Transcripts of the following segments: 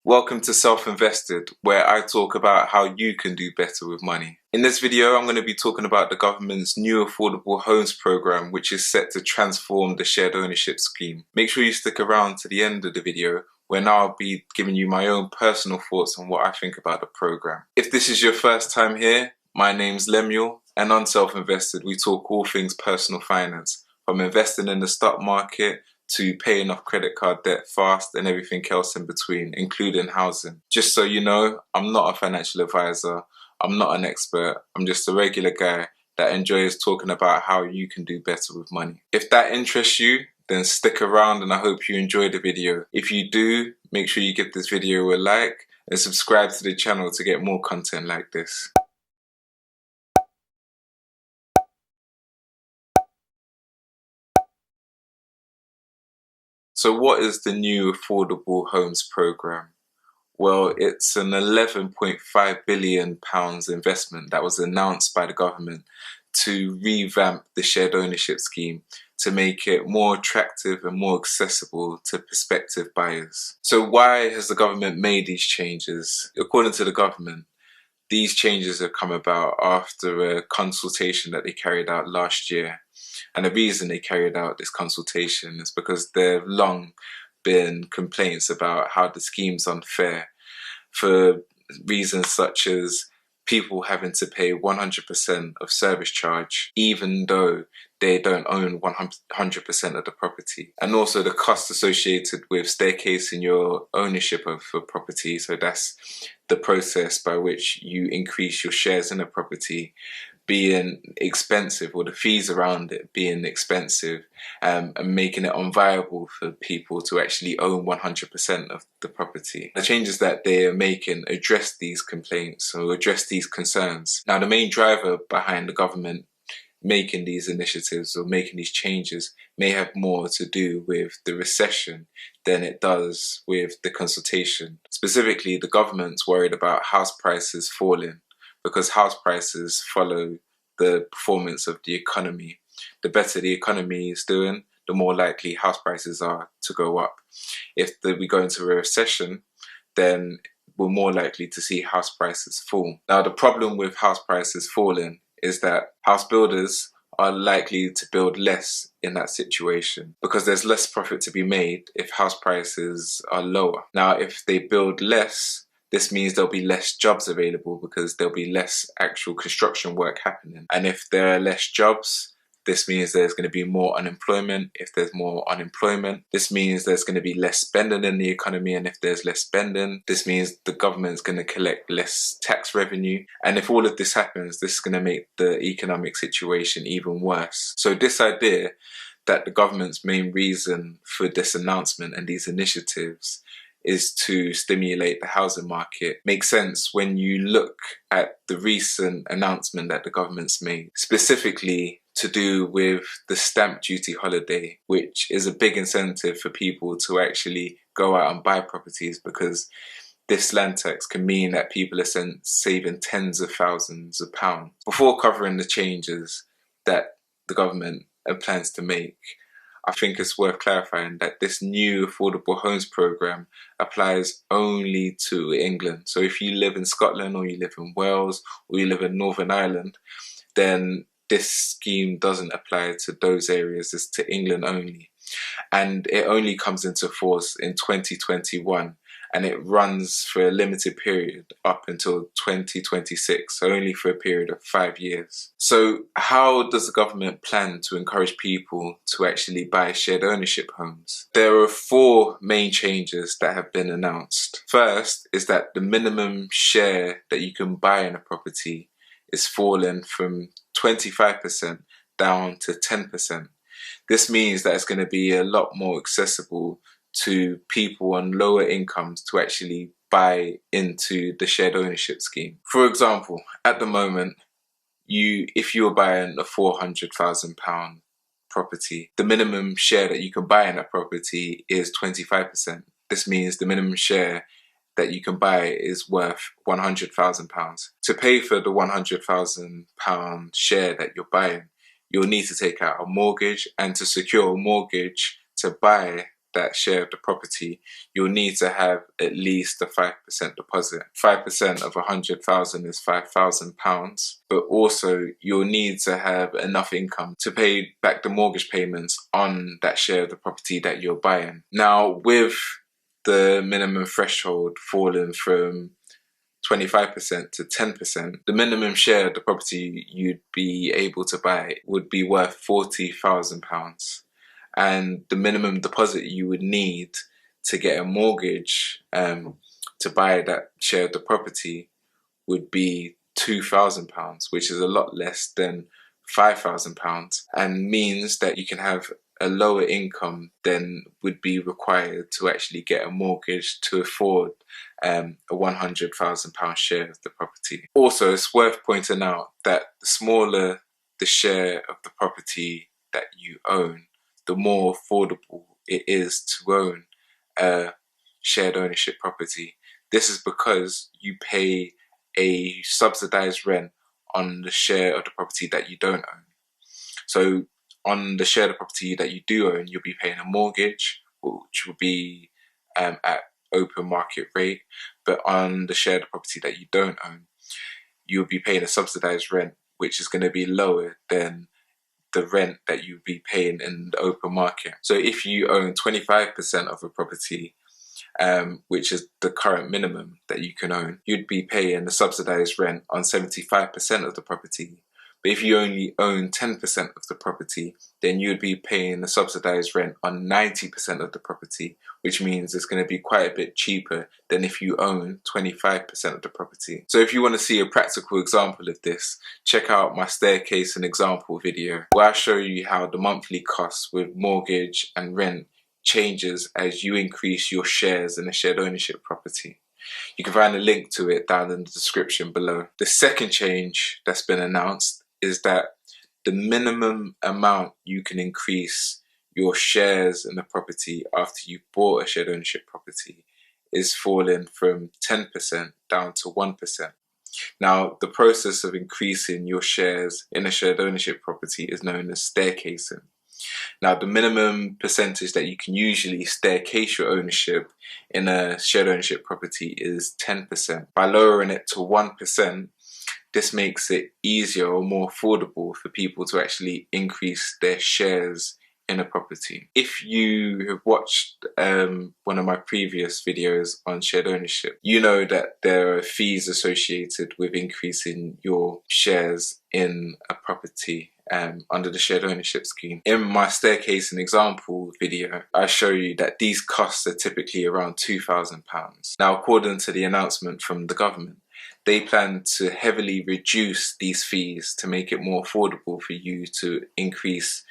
Welcome to Self-Invested, where I talk about how you can do better with money. In this video, I'm going to be talking about the government's new affordable homes program, which is set to transform the shared ownership scheme. Make sure you stick around to the end of the video, where now I'll be giving you my own personal thoughts on what I think about the program. If this is your first time here, my name's Lemuel, and on Self-Invested, we talk all things personal finance, from investing in the stock market to paying off credit card debt fast and everything else in between, including housing. Just so you know, I'm not a financial advisor, I'm not an expert, I'm just a regular guy that enjoys talking about how you can do better with money. If that interests you, then stick around and I hope you enjoy the video. If you do, make sure you give this video a like and subscribe to the channel to get more content like this. So what is the new Affordable Homes Programme? Well, it's an £11.5 billion investment that was announced by the government to revamp the shared ownership scheme to make it more attractive and more accessible to prospective buyers. So why has the government made these changes? According to the government, these changes have come about after a consultation that they carried out last year. And the reason they carried out this consultation is because there have long been complaints about how the scheme's unfair, for reasons such as people having to pay 100% of service charge even though they don't own 100% of the property, and also the cost associated with staircasing your ownership of a property. So that's the process by which you increase your shares in a property being expensive, or the fees around it being expensive, and making it unviable for people to actually own 100% of the property. The changes that they are making address these complaints or address these concerns. Now, the main driver behind the government making these initiatives or making these changes may have more to do with the recession than it does with the consultation. Specifically, the government's worried about house prices falling, because house prices follow the performance of the economy. The better the economy is doing, the more likely house prices are to go up. If we go into a recession, then we're more likely to see house prices fall. Now, the problem with house prices falling is that house builders are likely to build less in that situation, because there's less profit to be made if house prices are lower. Now, if they build less, this means there'll be less jobs available because there'll be less actual construction work happening. And if there are less jobs, this means there's going to be more unemployment. If there's more unemployment, this means there's going to be less spending in the economy. And if there's less spending, this means the government's going to collect less tax revenue. And if all of this happens, this is going to make the economic situation even worse. So this idea that the government's main reason for this announcement and these initiatives is to stimulate the housing market makes sense when you look at the recent announcement that the government's made, specifically to do with the stamp duty holiday, which is a big incentive for people to actually go out and buy properties, because this land tax can mean that people are saving tens of thousands of pounds. Before covering the changes that the government plans to make, I think it's worth clarifying that this new affordable homes program applies only to England. So if you live in Scotland, or you live in Wales, or you live in Northern Ireland, then this scheme doesn't apply to those areas. It's to England only. And it only comes into force in 2021. And it runs for a limited period up until 2026, so only for a period of 5 years. So how does the government plan to encourage people to actually buy shared ownership homes? There are 4 main changes that have been announced. First is that the minimum share that you can buy in a property is fallen from 25% down to 10%. This means that it's going to be a lot more accessible to people on lower incomes to actually buy into the shared ownership scheme. For example, at the moment, if you're buying a £400,000 property, the minimum share that you can buy in that property is 25%. This means the minimum share that you can buy is worth £100,000. To pay for the £100,000 share that you're buying, you'll need to take out a mortgage, and to secure a mortgage to buy that share of the property, you'll need to have at least a 5% deposit. 5% of 100,000 is £5,000, but also you'll need to have enough income to pay back the mortgage payments on that share of the property that you're buying. Now, with the minimum threshold falling from 25% to 10%, the minimum share of the property you'd be able to buy would be worth £40,000. And the minimum deposit you would need to get a mortgage to buy that share of the property would be £2,000, which is a lot less than £5,000, and means that you can have a lower income than would be required to actually get a mortgage to afford a £100,000 share of the property. Also, it's worth pointing out that the smaller the share of the property that you own, the more affordable it is to own a shared ownership property. This is because you pay a subsidised rent on the share of the property that you don't own. So on the share of the property that you do own, you'll be paying a mortgage, which will be at open market rate. But on the share of the property that you don't own, you'll be paying a subsidised rent, which is going to be lower than the rent that you'd be paying in the open market. So if you own 25% of a property, which is the current minimum that you can own, you'd be paying the subsidised rent on 75% of the property. But if you only own 10% of the property, then you'd be paying the subsidised rent on 90% of the property, which means it's going to be quite a bit cheaper than if you own 25% of the property. So if you want to see a practical example of this, check out my staircase and example video, where I show you how the monthly costs with mortgage and rent changes as you increase your shares in a shared ownership property. You can find a link to it down in the description below. The second change that's been announced is that the minimum amount you can increase your shares in the property after you've bought a shared ownership property is falling from 10% down to 1%. Now, the process of increasing your shares in a shared ownership property is known as staircasing. Now, the minimum percentage that you can usually staircase your ownership in a shared ownership property is 10%. By lowering it to 1%, this makes it easier or more affordable for people to actually increase their shares in a property. If you have watched one of my previous videos on shared ownership, you know that there are fees associated with increasing your shares in a property under the shared ownership scheme. In my staircasing example video, I show you that these costs are typically around £2,000. Now, according to the announcement from the government, they plan to heavily reduce these fees to make it more affordable for you to increase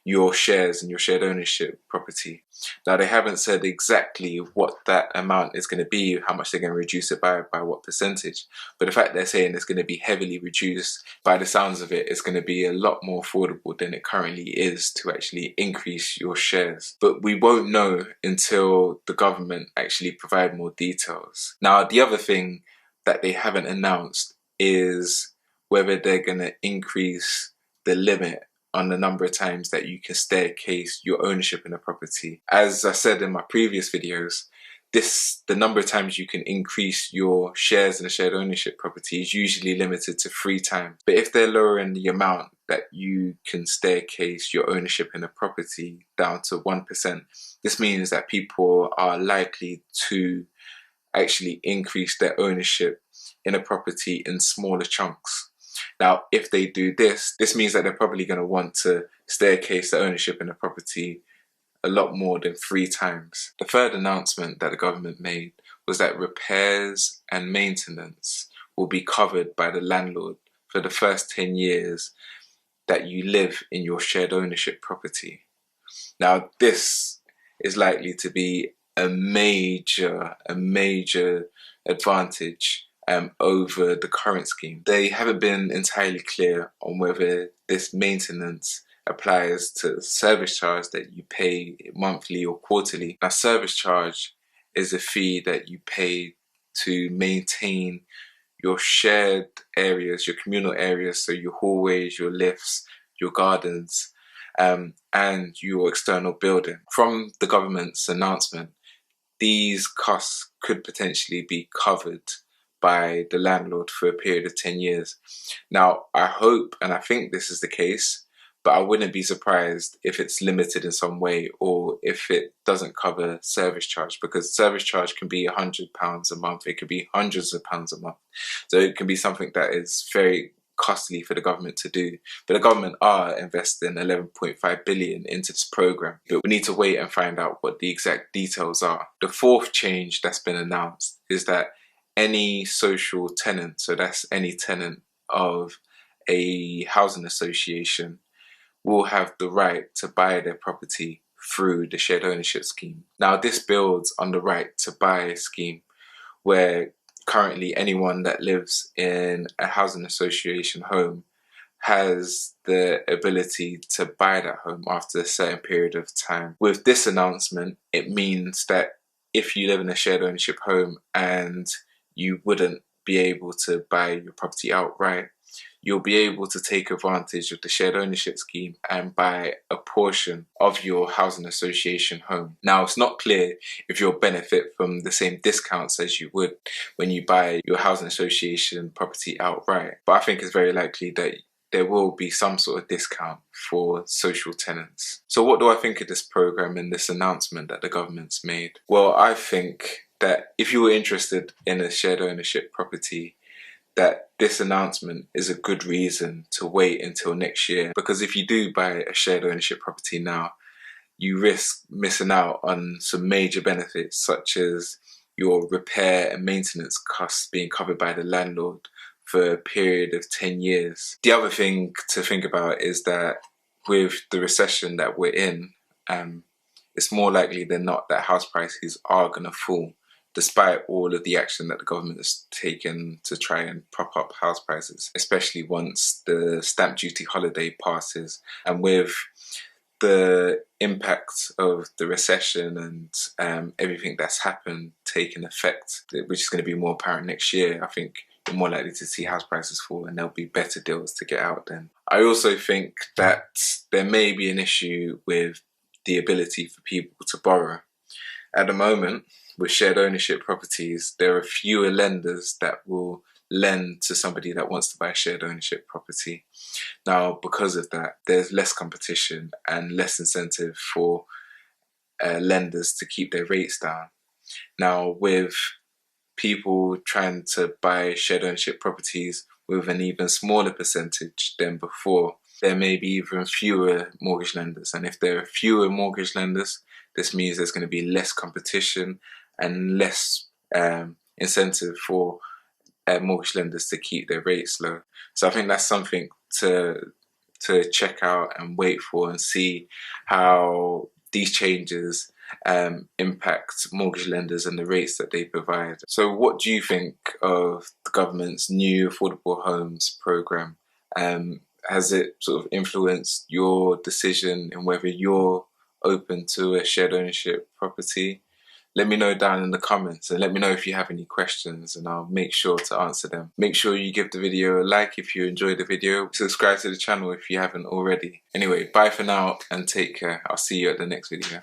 your shares in your shared ownership property. Now, they haven't said exactly what that amount is going to be, how much they're going to reduce it by what percentage. But the fact they're saying it's going to be heavily reduced, by the sounds of it, it's going to be a lot more affordable than it currently is to actually increase your shares. But we won't know until the government actually provide more details. Now, the other thing that they haven't announced is whether they're going to increase the limit on the number of times that you can staircase your ownership in a property. As I said in my previous videos, the number of times you can increase your shares in a shared ownership property is usually limited to 3 times. But if they're lowering the amount that you can staircase your ownership in a property down to 1%, this means that people are likely to actually increase their ownership in a property in smaller chunks. Now, if they do this means that they're probably going to want to staircase the ownership in a property a lot more than 3 times. The third announcement that the government made was that repairs and maintenance will be covered by the landlord for the first 10 years that you live in your shared ownership property. Now, this is likely to be a major advantage over the current scheme. They haven't been entirely clear on whether this maintenance applies to service charge that you pay monthly or quarterly. Now, service charge is a fee that you pay to maintain your shared areas, your communal areas, so your hallways, your lifts, your gardens, and your external building. From the government's announcement, these costs could potentially be covered by the landlord for a period of 10 years. Now, I hope and I think this is the case, but I wouldn't be surprised if it's limited in some way or if it doesn't cover service charge, because service charge can be £100 a month, it could be hundreds of pounds a month. So it can be something that is very costly for the government to do. But the government are investing 11.5 billion into this program, but we need to wait and find out what the exact details are. The fourth change that's been announced is that any social tenant, so that's any tenant of a housing association, will have the right to buy their property through the shared ownership scheme. Now, this builds on the right to buy scheme, where currently anyone that lives in a housing association home has the ability to buy that home after a certain period of time. With this announcement, it means that if you live in a shared ownership home and you wouldn't be able to buy your property outright, you'll be able to take advantage of the shared ownership scheme and buy a portion of your housing association home. Now, it's not clear if you'll benefit from the same discounts as you would when you buy your housing association property outright, but I think it's very likely that there will be some sort of discount for social tenants. So what do I think of this program and this announcement that the government's made? Well, I think that if you were interested in a shared ownership property, that this announcement is a good reason to wait until next year, because if you do buy a shared ownership property now, you risk missing out on some major benefits such as your repair and maintenance costs being covered by the landlord for a period of 10 years. The other thing to think about is that with the recession that we're in, it's more likely than not that house prices are going to fall, despite all of the action that the government has taken to try and prop up house prices, especially once the stamp duty holiday passes. And with the impact of the recession and everything that's happened taking effect, which is going to be more apparent next year, I think you're more likely to see house prices fall and there'll be better deals to get out then. I also think that there may be an issue with the ability for people to borrow. At the moment, with shared ownership properties, there are fewer lenders that will lend to somebody that wants to buy a shared ownership property. Now, because of that, there's less competition and less incentive for lenders to keep their rates down. Now, with people trying to buy shared ownership properties with an even smaller percentage than before, there may be even fewer mortgage lenders. And if there are fewer mortgage lenders, this means there's going to be less competition and less incentive for mortgage lenders to keep their rates low. So I think that's something to check out and wait for and see how these changes impact mortgage lenders and the rates that they provide. So what do you think of the government's new affordable homes program? Has it sort of influenced your decision in whether you're open to a shared ownership property? Let me know down in the comments and let me know if you have any questions and I'll make sure to answer them. Make sure you give the video a like if you enjoyed the video. Subscribe to the channel if you haven't already. Anyway, bye for now and take care. I'll see you at the next video.